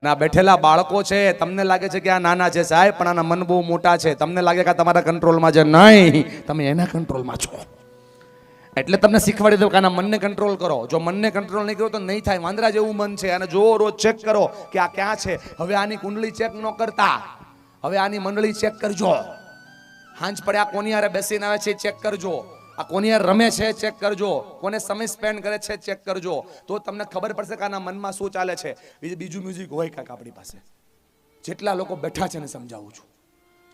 ના બેઠેલા બાળકો છે, તમને લાગે છે કે આ નાના છે સાહેબ, પણ આના મન બહુ મોટા છે. તમને લાગે કે તમારા કંટ્રોલમાં છે, નહીં, તમે એના કંટ્રોલમાં છો. એટલે તમને શીખવાડી દઉં કે આના મનને કંટ્રોલ કરો. જો મનને કંટ્રોલ નહીં કરો તો નહીં થાય. વાંદરા જેવું મન છે, અને જો રોજ ચેક કરો કે આ ક્યાં છે. હવે આની કુંડલી ચેક ન કરતા, હવે આની મંડળી ચેક કરજો. હાંજ પડે આ કોની હારે બેસીને આવે છે ચેક કરજો. આ કોની હારે રમે છે ચેક કરજો. કોને સમય સ્પેન્ડ કરે છે ચેક કરજો. તો તમને ખબર પડશે કે આના મનમાં શું ચાલે છે. બીજું મ્યુઝિક હોય કાંક આપણી પાસે. જેટલા લોકો બેઠા છે એને સમજાવું છું,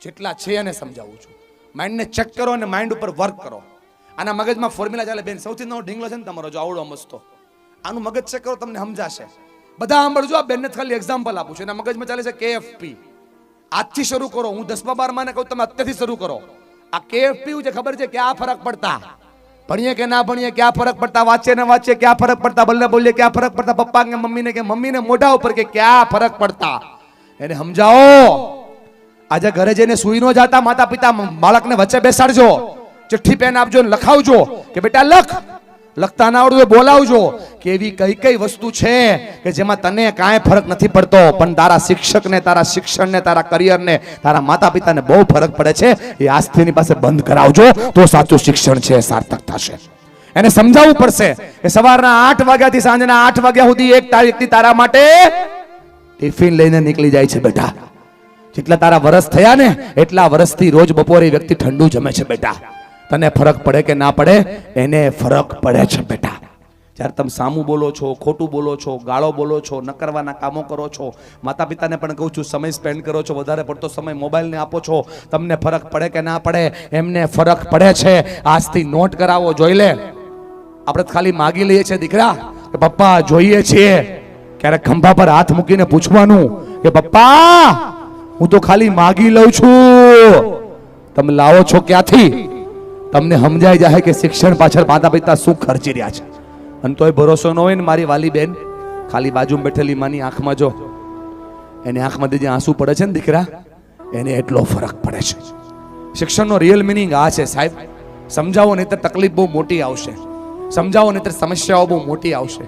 જેટલા છે એને સમજાવું છું. માઇન્ડને ચેક કરો અને માઇન્ડ ઉપર વર્ક કરો. આના મગજમાં ફોર્મ્યુલા ચાલે. બેન સૌથી નવો ઢીંગલો છે ને તમારો, જો આવડો મસ્તો, આનું મગજ ચેક કરો, તમને સમજાશે. બધા સાંભળજો. આ બેનને ખાલી એક્ઝામ્પલ આપું છું. એના મગજમાં ચાલે છે KFP. આજથી શરૂ કરો. હું 10મા 12મા ને કહું તમે અત્યારથી શરૂ કરો. આ KFP છે, ખબર છે ક્યાં ફરક પડતા? ભણીએ કે ના ભણીએ ક્યાં ફરક પડતા? વાંચીએ ને વાંચીએ ક્યાં ફરક પડતા? બલ્લે બોલીએ ક્યાં ફરક પડતા? પપ્પા કે મમ્મીને મોઢા ઉપર કે ક્યાં ફરક પડતા? એને સમજાવો. આજે ઘરે જઈને સુઈ ન જાતા માતા પિતા, બાળકને વચ્ચે બેસાડજો, ચિઠ્ઠી પેન આપજો, લખાવજો કે બેટા લખ. લખતા ના આવડતું બોલાવજો કે એવી કઈ કઈ વસ્તુ છે કે જેમાં તને કાંઈ ફરક નથી પડતો, પણ તારા શિક્ષકને, તારા શિક્ષણને, તારા કરિયરને, તારા માતા પિતાને બહુ ફરક પડે છે. એ આજથી એની પાસે બંધ કરાવજો, તો સાચું શિક્ષણ છે સાર્થક થશે. એને સમજાવવું પડશે કે સવારના 8 વાગ્યાથી સાંજના 8 વાગ્યા સુધી એક તારીખથી તારા માટે ટિફિન લઈને નીકળી જાય છે બેટા. જેટલા તારા વર્ષ થયા ને એટલા વર્ષથી રોજ બપોરે વ્યક્તિ ઠંડુ જમે છે બેટા. તને ફરક પડે કે ના પડે, એને ફરક પડે છે બેટા. જ્યારે તમે સામું બોલો છો, ખોટું બોલો છો, ગાળો બોલો છો, ન કરવાના કામો કરો છો, માતા પિતાને પણ કહું છું સમય સ્પેન્ડ કરો છો, વધારે પડતો સમય મોબાઈલને આપો છો, તમને ફરક પડે કે ના પડે? એમને ફરક પડે છે. આજથી નોટ કરાવો. જોઈ લે, આપણે ખાલી માગી લઈએ છીએ દીકરા કે પપ્પા જોઈએ છીએ. ક્યારેક ખંભા પર હાથ મૂકીને પૂછવાનું કે પપ્પા હું તો ખાલી માગી લઉં છું, તમે લાવો છો ક્યાંથી? તમને સમજાઈ જાય કે શિક્ષણ પાછળ માતા પિતા શું ખર્ચી રહ્યા છે. અને તોય ભરોસો ન હોય ને મારી વાલી બેન, ખાલી બાજુમાં બેઠેલી માની આંખમાં જો, એની આંખમાંથી જે આંસુ પડે છે ને દીકરા, એને એટલો ફરક પડે છે. શિક્ષણનો રિયલ મિનિંગ આ છે સાહેબ. સમજાવો નહીતર તકલીફ બહુ મોટી આવશે. સમજાવો નહીતર સમસ્યાઓ બહુ મોટી આવશે.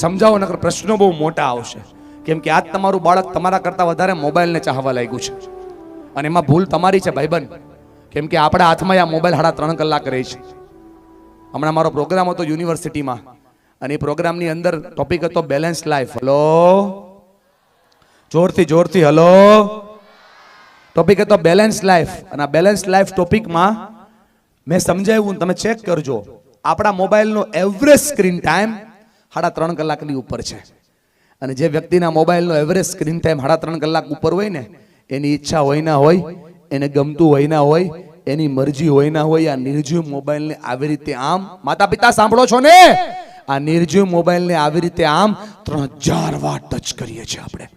સમજાવો નહીતર પ્રશ્નો બહુ મોટા આવશે. કેમ કે આજ તમારું બાળક તમારા કરતા વધારે મોબાઈલને ચાહવા લાગ્યું છે. અને એમાં ભૂલ તમારી છે ભાઈબંધ. કેમ કે આપણા હાથમાં આ મોબાઈલ 3.5 કલાક રહે છે. હમણાં મારો પ્રોગ્રામ હતો યુનિવર્સિટીમાં, અને એ પ્રોગ્રામની અંદર ટોપિક હતો બેલેન્સ લાઈફ. હલો, જોરથી હલો. ટોપિક હતો બેલેન્સ લાઈફ. અને આ બેલેન્સ લાઈફ ટોપિકમાં મેં સમજાવ્યું, તમે ચેક કરજો, આપણા મોબાઈલનો એવરેજ સ્ક્રીન ટાઈમ 3.5 કલાકની ઉપર છે. અને જે વ્યક્તિના મોબાઈલનો એવરેજ સ્ક્રીન ટાઈમ 3.5 કલાક ઉપર હોય ને, એની ઈચ્છા હોય ના હોય, એને ગમતું હોય ના હોય, એની મરજી હોય ના હોય, આ નિર્જીવ મોબાઈલને આવી રીતે આમ, માતા પિતા સાંભળો છો ને, આ નિર્જીવ મોબાઈલને આવી રીતે આમ 3000 વાર ટચ કરીએ છીએ આપણે.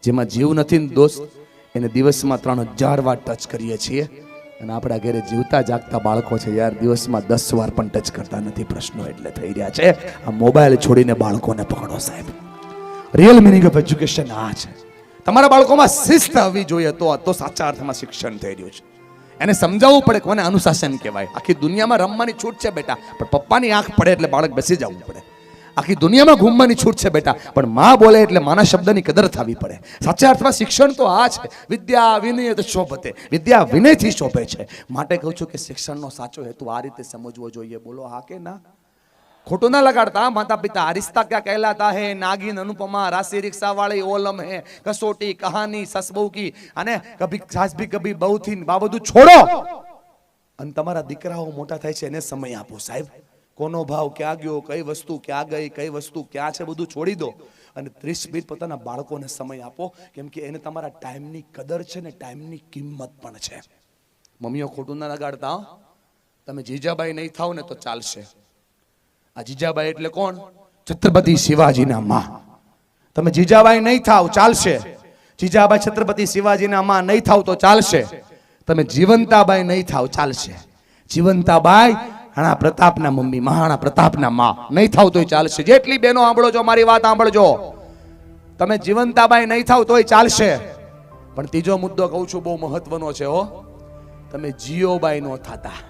જેમાં જીવ નથી ને દોસ્ત, એને દિવસમાં 3000 વાર ટચ કરીએ છીએ. અને આપણા ઘરે જીવતા જાગતા બાળકો છે યાર, દિવસમાં 10 વાર પણ ટચ કરતા નથી. પ્રશ્નો એટલે થઈ રહ્યા છે. આ મોબાઈલ છોડીને બાળકોને પકડો સાહેબ. રિયલ મિનિંગ ઓફ એજ્યુકેશન આ છે. તમારા બાળકોમાં શિસ્ત આવવી જોઈએ, તો સાચા અર્થમાં શિક્ષણ થઈ રહ્યું છે. એને સમજાવવું પડે કોને અનુશાસન કહેવાય. આખી દુનિયામાં રમવાની છૂટ છે બેટા, પણ પપ્પાની આંખ પડે એટલે બાળક બેસી જવું પડે. આખી દુનિયામાં ઘૂમવાની છૂટ છે બેટા, પણ માં બોલે એટલે માના શબ્દની કદર થવી પડે. સાચા અર્થમાં શિક્ષણ તો આ છે. વિદ્યા વિનય શોભતે, વિદ્યા વિનયથી શોભે છે. માટે કહું છું કે શિક્ષણનો સાચો હેતુ આ રીતે સમજવો જોઈએ. બોલો હા કે ના? ખોટું ના લગાડતા માતા પિતા. રિશ્તા ક્યાં કહેલાતા હે, નાગિન અનુપમા, રાશि રિક્ષા વાળી ઓલમ હે, કસોટી કહાની સસબહુ કી, અને કભી સાસ ભી કભી બહુ થી, આ બધું છોડો. અને તમારા દીકરાઓ મોટા થાય છે એને સમય આપો સાહેબ. કોનો ભાવ ક્યાં ગયો, કઈ વસ્તુ ક્યાં ગઈ, કઈ વસ્તુ ક્યાં છે, બધું છોડી દો. અને 30 મિનિટ પોતાના બાળકોને સમય આપો. કેમ કે એને તમારા ટાઈમની કદર છે ને ટાઈમની કિંમત પણ છે. મમ્મીઓ ખોટું ના લગાડતા. તમે જીજાબાઈ નહીં થાવ ને તો ચાલશે. આ જીજાબાઈ એટલે કોણ? છત્રપતિ શિવાજીના માં. તમે જીજાબાઈ નહીં થાવ ચાલશે. જીજાબાઈ છત્રપતિ શિવાજીના માં નહીં થાવ તો ચાલશે. તમે જીવંતાબાઈ નહીં થાવ ચાલશે. જીવંતાબાઈ રાણા પ્રતાપના મમ્મી, મહારાણા પ્રતાપના માં નહીં થાવ તોય ચાલશે. જેટલી બહેનો સાંભળો છો મારી વાત સાંભળજો. તમે જીવંતાબાઈ નહીં થાવ તોય ચાલશે. પણ ત્રીજો મુદ્દો કહું છું બહુ મહત્વનો છે હો. તમે જીઓબાઈ નો થતા.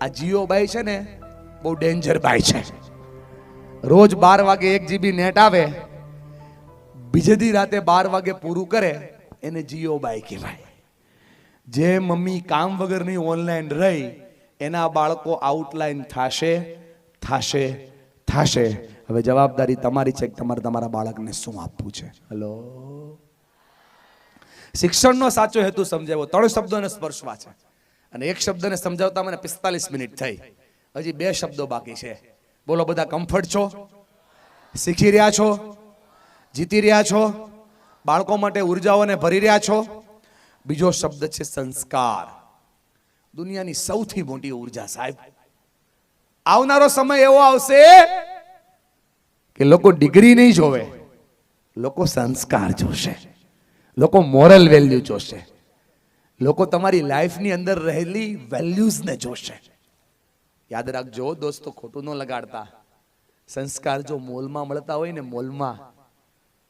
આ જીઓબાઈ છે ને બહુ ડેન્જર બાઈ છે. રોજ 12 વાગે 1 GB નેટ આવે, બીજે દી રાતે 12 વાગે પૂરું કરે એને જીઓ બાઈ કહેવાય. જે મમ્મી કામ વગરની ઓનલાઈન રહી એના બાળકો આઉટલાઈન થશે થશે થશે. હવે જવાબદારી તમારી છે કે તમારે તમારા બાળકને શું આપવું છે. હેલો, શિક્ષણનો સાચો હેતુ સમજાવ્યો. 3 શબ્દોને સ્પર્શવા છે અને એક શબ્દને સમજાવતા મને 45 મિનિટ થઈ. હજી 2 શબ્દો બાકી છે. બોલો, બધા કમ્ફર્ટ છો? શીખી રહ્યા છો? જીતી રહ્યા છો? બાળકો માટે ઉર્જાઓને ભરી રહ્યા છો? બીજો શબ્દ છે સંસ્કાર. દુનિયાની સૌથી મોટી ઉર્જા સાહેબ. આવનારો સમય એવો આવશે કે લોકો ડિગ્રી નહીં જોવે, લોકો સંસ્કાર જોશે, લોકો મોરલ વેલ્યુ જોશે, લોકો તમારી લાઈફની અંદર રહેલી વેલ્યુઝને જોશે. યાદ રાખજો દોસ્તો, ખોટું ન લગાડતા. સંસ્કાર જો મોલમાં મળતા હોય ને મોલમાં,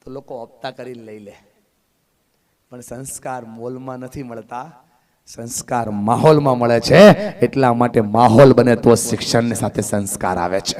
તો લોકો હપ્તા કરીને લઈ લે, પણ સંસ્કાર મોલમાં નથી મળતા, સંસ્કાર માહોલમાં મળે છે. એટલા માટે માહોલ બને તો શિક્ષણની સાથે સંસ્કાર આવે છે.